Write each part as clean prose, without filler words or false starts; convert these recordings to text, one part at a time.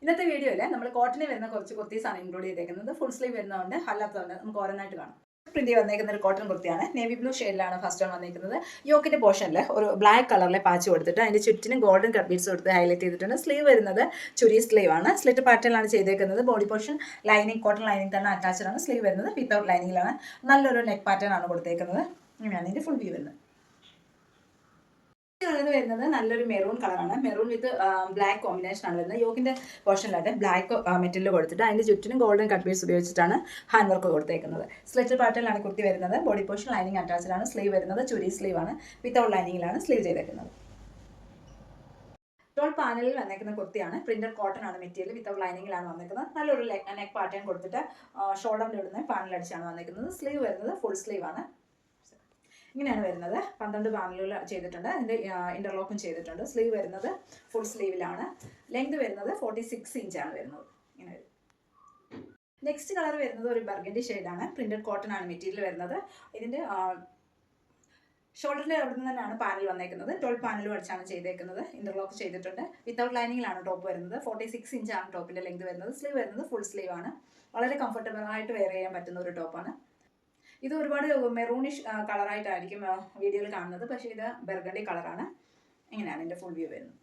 ഇന്നത്തെ വീഡിയോയിൽ നമ്മൾ കോട്ടണിൽ വരുന്ന കുറച്ച് കുർത്തീസാണ് ഇൻക്ലൂഡ് ചെയ്തേക്കുന്നത്. ഫുൾ സ്ലീവ് വരുന്നതുകൊണ്ട് അല്ലാത്തതുകൊണ്ട് നമുക്ക് ഓരോന്നായിട്ട് കാണാം. പ്രിന്റ് വന്നേക്കുന്ന ഒരു കോട്ടൺ കുർത്തിയാണ്. നേവി ബ്ലൂ ഷെയ്ഡിലാണ് ഫസ്റ്റ് ഓൺ വന്നിരിക്കുന്നത്. യോക്കിന്റെ പോർഷനിൽ ഒരു ബ്ലാക്ക് കളറിലെ പാച്ച് കൊടുത്തിട്ട് അതിന്റെ ചുറ്റിനും ഗോൾഡൻ കട്ട് ബീഡ്സ് കൊടുത്ത് ഹൈലൈറ്റ് ചെയ്തിട്ടുണ്ട്. സ്ലീവ് വരുന്നത് ചുരി സ്ലീവ് ആണ്. സ്ലിറ്റ് പാറ്റേണിലാണ് ചെയ്തേക്കുന്നത്. Body portion lining cotton lining തന്നെ അറ്റാച്ച്ഡ് ആണ്. സ്ലീവ് വരുന്നത് വിത്തൗട്ട് ലൈനിങ്ങിലാണ്. നല്ലൊരു നെക്ക് പാറ്റേൺ ആണ് കൊടുത്തേക്കുന്നത്. ഇങ്ങനെയാണ് ഇതിന്റെ ഫുൾ വ്യൂ വരുന്നത്. കളർ വരുന്നത് നല്ലൊരു മെറൂൺ കളറാണ്. മെറൂൺ വിത്ത് ബ്ലാക്ക് കോമ്പിനേഷൻ ആണ് വരുന്നത്. യോക്കിന്റെ പോർഷനിലായിട്ട് ബ്ലാക്ക് മെറ്റീരിയൽ കൊടുത്തിട്ട് അതിന്റെ ചുറ്റിനും ഗോൾഡൻ കട്ട് പീസ് ഉപയോഗിച്ചിട്ടാണ് ഹാൻഡ് വർക്ക് കൊടുത്തേക്കുന്നത്. സ്ലിറ്റ് പാറ്റേണിലാണ് കുർത്തി വരുന്നത്. ബോഡി പോർഷൻ ലൈനിങ് അറ്റാച്ച്ഡ് ആണ്. സ്ലീവ് വരുന്നത് ചുരി സ്ലീവ് ആണ്. വിത്തൗട്ട് ലൈനിങ്ങിലാണ് സ്ലീവ് ചെയ്തേക്കുന്നത്. ടോൾ പാനലിൽ വന്നേക്കുന്ന കുർത്തിയാണ്. പ്രിന്റഡ് കോട്ടൺ ആണ് മെറ്റീരിയൽ. വിത്തൗട്ട് ലൈനിങ്ങിലാണ് വന്നേക്കുന്നത്. നല്ലൊരു നെക്ക് പാറ്റേൺ കൊടുത്തിട്ട് ഷോൾഡറിൻ്റെ ഇവിടുന്ന് പാനലടിച്ചാണ് വന്നേക്കുന്നത്. സ്ലീവ് വരുന്നത് ഫുൾ സ്ലീവ് ആണ്. ഇങ്ങനെയാണ് വരുന്നത്. 12 പാനലുകൾ ചെയ്തിട്ടുണ്ട്. അതിൻ്റെ ഇൻ്റർലോക്കും ചെയ്തിട്ടുണ്ട്. സ്ലീവ് വരുന്നത് ഫുൾ സ്ലീവിലാണ്. ലെങ്ത് വരുന്നത് 46 ഇഞ്ചാണ് വരുന്നത്. ഇങ്ങനെ വരും. നെക്സ്റ്റ് കളർ വരുന്നത് ഒരു ബർഗൻഡി ഷെയ്ഡാണ്. പ്രിന്റഡ് കോട്ടൺ ആണ് മെറ്റീരിയൽ വരുന്നത്. ഇതിൻ്റെ ഷോൾഡറിൻ്റെ അവിടെ നിന്ന് തന്നെയാണ് പാനൽ വന്നേക്കുന്നത്. 12 പാനൽ അടിച്ചാണ് ചെയ്തേക്കുന്നത്. ഇൻ്റർലോക്ക് ചെയ്തിട്ടുണ്ട്. വിത്തൗട്ട് ലൈനിങ്ങിലാണ് ടോപ്പ് വരുന്നത്. 46 ഇഞ്ചാണ് ടോപ്പിൻ്റെ ലെങ്ത് വരുന്നത്. സ്ലീവ് വരുന്നത് ഫുൾ സ്ലീവ് ആണ്. വളരെ കംഫർട്ടബിൾ ആയിട്ട് വെയർ ചെയ്യാൻ പറ്റുന്ന ഒരു ടോപ്പാണ്. ഇത് ഒരുപാട് മെറൂണിഷ് കളറായിട്ടായിരിക്കും വീഡിയോയിൽ കാണുന്നത്. പക്ഷേ ഇത് ബർഗണ്ടി കളറാണ്. ഇങ്ങനെയാണ് എൻ്റെ ഫുൾ വ്യൂ വരുന്നത്.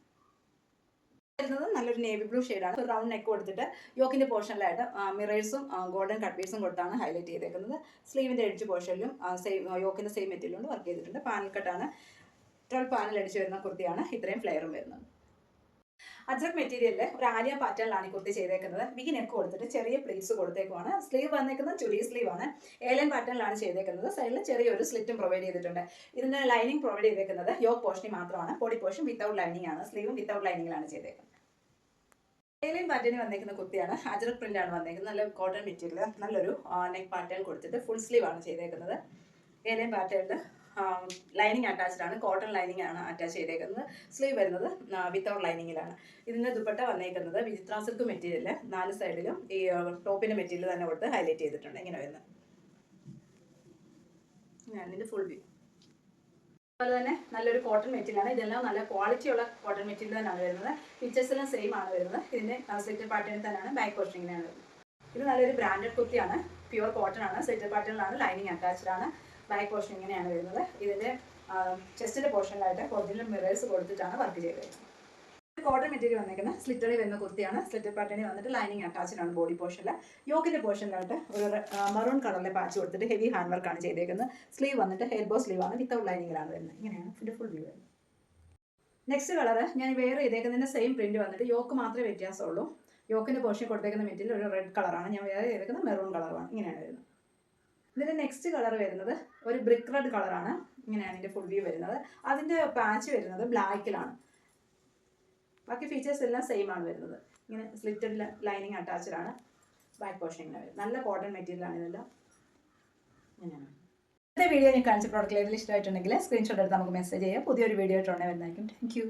നല്ലൊരു നേവി ബ്ലൂ ഷെയ്ഡാണ്. ഒരു റൗണ്ട് നെക്ക് കൊടുത്തിട്ട് യോക്കിൻ്റെ പോർഷനിലായിട്ട് മിറേഴ്സും ഗോൾഡൻ കട്ട് പീസും കൊടുത്താണ് ഹൈലൈറ്റ് ചെയ്തേക്കുന്നത്. സ്ലീവിൻ്റെ എഡ്ജ് പോർഷനിലും യോക്കിൻ്റെ സെയിം മെറ്റീരിയൽ കൊണ്ട് വർക്ക് ചെയ്തിട്ടുണ്ട്. പാനൽ കട്ടാണ്. 12 പാനൽ അടിച്ച് വരുന്ന കുർത്തിയാണ്. ഇത്രയും ഫ്ലെയറും വരുന്നത്. അജ്രക് മെറ്റീരിയലിൽ ഒരു ആലിയ പാറ്റേണിലാണ് ഈ കുർത്തി ചെയ്തേക്കുന്നത്. ബിഗ് നെക്ക് കൊടുത്തിട്ട് ചെറിയ പ്ലേറ്റ്സ് കൊടുത്തേക്കുവാണ്. സ്ലീവ് വന്നേക്കുന്നത് ചുരി സ്ലീവ് ആണ്. ഏലൻ പാറ്റേണിലാണ് ചെയ്തേക്കുന്നത്. സൈഡിൽ ചെറിയൊരു സ്ലിറ്റും പ്രൊവൈഡ് ചെയ്തിട്ടുണ്ട്. ഇതിൻ്റെ ലൈനിങ് പ്രൊവൈഡ് ചെയ്തേക്കുന്നത് യോക്ക് പോർഷനിൽ മാത്രമാണ്. ബോഡി പോർഷൻ വിത്തൗട്ട് ലൈനിങ് ആണ്. സ്ലീവും വിത്തൗട്ട് ലൈനിങ്ങിലാണ് ചെയ്തേക്കുന്നത്. ഏലൻ പാറ്റേണിൽ വന്നേക്കുന്ന കുർത്തിയാണ്. അജ്രക് പ്രിന്റ് ആണ് വന്നേക്കുന്നത്. നല്ല കോട്ടൺ മെറ്റീരിയൽ. നല്ലൊരു നെക്ക് പാറ്റേൺ കൊടുത്തിട്ട് ഫുൾ സ്ലീവ് ആണ് ചെയ്തേക്കുന്നത്. ഏലൻ പാറ്റേണിൽ ലൈനിങ് അറ്റാച്ച്ഡ് ആണ്. കോട്ടൺ ലൈനിങ് ആണ് അറ്റാച്ച് ചെയ്തേക്കുന്നത്. സ്ലീവ് വരുന്നത് വിത്തൗട്ട് ലൈനിങ്ങിലാണ്. ഇതിൻ്റെ ദുപ്പട്ട വന്നേക്കുന്നത് വിചിത്ര സിൽക്ക് മെറ്റീരിയൽ. 4 സൈഡിലും ഈ ടോപ്പിൻ്റെ മെറ്റീരിയൽ തന്നെ കൊടുത്ത് ഹൈലൈറ്റ് ചെയ്തിട്ടുണ്ട്. ഇങ്ങനെ വരുന്നത്. ഇതിൻ്റെ ഫുൾ വ്യൂ. അതുപോലെ തന്നെ നല്ലൊരു കോട്ടൺ മെറ്റീരിയലാണ്. ഇതെല്ലാം നല്ല ക്വാളിറ്റിയുള്ള കോട്ടൺ മെറ്റീരിയൽ തന്നെയാണ് വരുന്നത്. പിക്ചേഴ്സ് എല്ലാം സെയിം ആണ് വരുന്നത്. ഇതിൻ്റെ സ്ലിറ്റഡ് പാറ്റേൺ തന്നെയാണ് ബാക്ക് പോർഷൻ ഇങ്ങനെയാണ് വരുന്നത്. ഇത് നല്ലൊരു ബ്രാൻഡഡ് കുർത്തിയാണ്. പ്യുവർ കോട്ടൺ ആണ്. സ്ലിറ്റഡ് പാറ്റേണിലാണ്. ലൈനിങ് അറ്റാച്ച്ഡ് ആണ്. ബാക്ക് പോർഷൻ ഇങ്ങനെയാണ് വരുന്നത്. ഇതിൻ്റെ ചെസ്റ്റിൻ്റെ പോർഷനിലായിട്ട് ഒറിജിനൽ മിറേഴ്സ് കൊടുത്തിട്ടാണ് വർക്ക് ചെയ്തത്. കോട്ടൺ മെറ്റീരിയൽ വന്നിരിക്കുന്ന സ്ലിറ്ററിൽ വരുന്ന കുർത്തിയാണ്. സ്ലിറ്റർ പാറ്റേണിൽ വന്നിട്ട് ലൈനിങ് അറ്റാച്ച്ഡ് ആണ് ബോഡി പോർഷനിൽ. യോക്കിൻ്റെ പോർഷനിലായിട്ട് ഒരു മറൂൺ കളറിലെ പാച്ച് കൊടുത്തിട്ട് ഹെവി ഹാൻഡ് വർക്കാണ് ചെയ്തേക്കുന്നത്. സ്ലീവ് വന്നിട്ട് എൽബോ സ്ലീവ് ആണ്. വിത്തൗട്ട് ലൈനിങ്ങിലാണ് വരുന്നത്. ഇങ്ങനെയാണ് ഇതിൻ്റെ ഫുൾ വ്യൂ വരുന്നത്. നെക്സ്റ്റ് കളർ ഞാൻ വെയർ ചെയ്തേക്കുന്നതിൻ്റെ സെയിം പ്രിന്റ് വന്നിട്ട് യോക്ക് മാത്രമേ വ്യത്യാസമുള്ളൂ. യോക്കിൻ്റെ പോർഷൻ കൊടുത്തേക്കുന്ന മെറ്റീരിയൽ ഒരു റെഡ് കളറാണ്. ഞാൻ വെയർ ചെയ്തേക്കുന്നത് മെറൂൺ കളറാണ്. ഇങ്ങനെയാണ് വരുന്നത്. ഇതിൻ്റെ നെക്സ്റ്റ് കളർ വരുന്നത് ഒരു ബ്രിക്ക് റെഡ് കളറാണ്. ഇങ്ങനെയാണ് ഇതിൻ്റെ ഫുൾ വ്യൂ വരുന്നത്. അതിൻ്റെ പാച്ച് വരുന്നത് ബ്ലാക്കിലാണ്. ബാക്കി ഫീച്ചേഴ്സ് എല്ലാം സെയിം ആണ് വരുന്നത്. ഇങ്ങനെ സ്ലിറ്റഡ് ലൈനിങ് അറ്റാച്ച്ഡ് ആണ്. ബാക്ക് പോർഷൻ ഇങ്ങനെ വരും. നല്ല കോട്ടൺ മെറ്റീരിയലാണ് ഇതെല്ലാം. ഇങ്ങനെയാണ്. ഇന്നത്തെ വീഡിയോ ഞാൻ കാണിച്ച പ്രോഡക്റ്റ് ഏതെങ്കിലും ഇഷ്ടമായിട്ടുണ്ടെങ്കിൽ സ്ക്രീൻഷോട്ട് എടുത്ത് നമുക്ക് മെസ്സേജ് ചെയ്യാം. പുതിയൊരു വീഡിയോ ആയിട്ട് ഉടനെ വരുന്നതായിരിക്കും. Thank you.